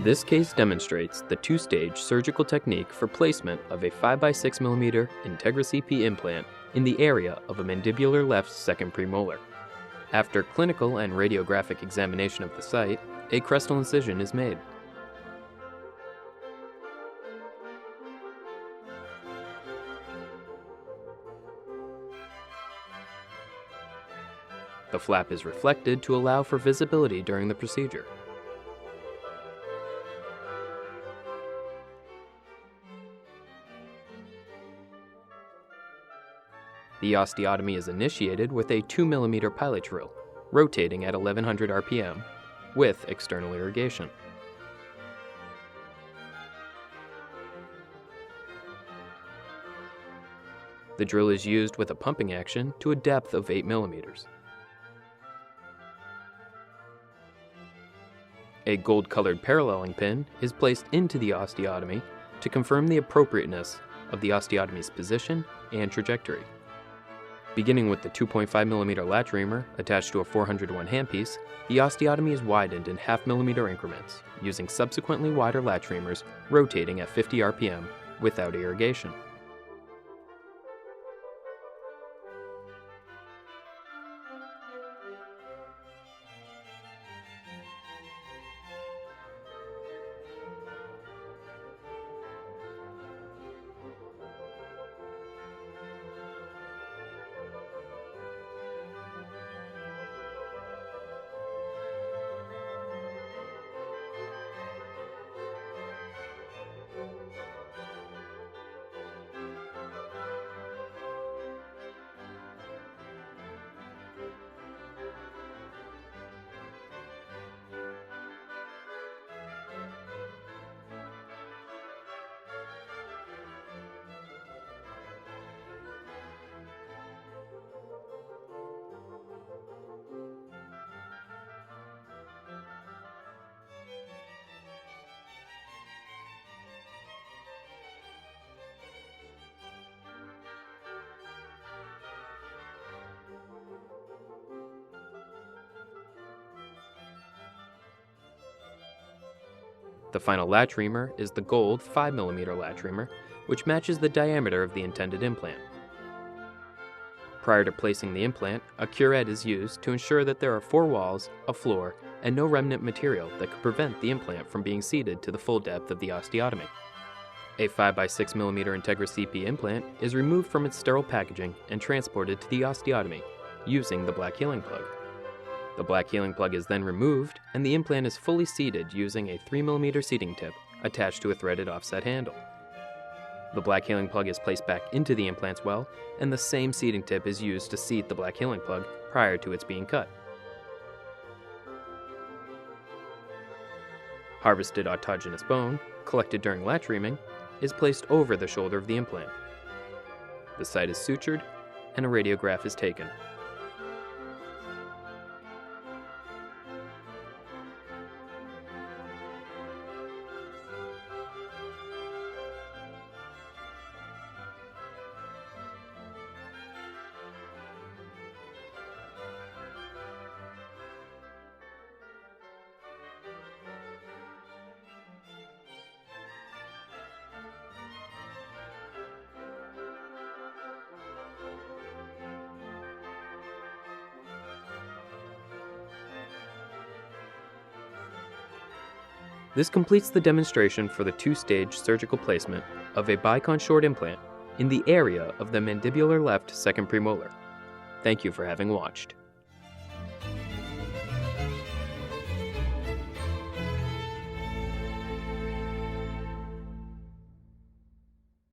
This case demonstrates the two-stage surgical technique for placement of a 5x6mm Integra CP implant in the area of a mandibular left second premolar. After clinical and radiographic examination of the site, a crestal incision is made. The flap is reflected to allow for visibility during the procedure. The osteotomy is initiated with a 2mm pilot drill, rotating at 1100 RPM, with external irrigation. The drill is used with a pumping action to a depth of 8mm. A gold-colored paralleling pin is placed into the osteotomy to confirm the appropriateness of the osteotomy's position and trajectory. Beginning with the 2.5mm latch reamer attached to a 401 handpiece, the osteotomy is widened in half-millimeter increments, using subsequently wider latch reamers rotating at 50 RPM without irrigation. The final latch reamer is the gold 5mm latch reamer, which matches the diameter of the intended implant. Prior to placing the implant, a curette is used to ensure that there are 4 walls, a floor, and no remnant material that could prevent the implant from being seated to the full depth of the osteotomy. A 5x6mm Integra CP implant is removed from its sterile packaging and transported to the osteotomy using the black healing plug. The black healing plug is then removed, and the implant is fully seated using a 3mm seating tip attached to a threaded offset handle. The black healing plug is placed back into the implant's well, and the same seating tip is used to seat the black healing plug prior to its being cut. Harvested autogenous bone, collected during latch reaming, is placed over the shoulder of the implant. The site is sutured, and a radiograph is taken. This completes the demonstration for the two-stage surgical placement of a Bicon SHORT implant in the area of the mandibular left second premolar. Thank you for having watched.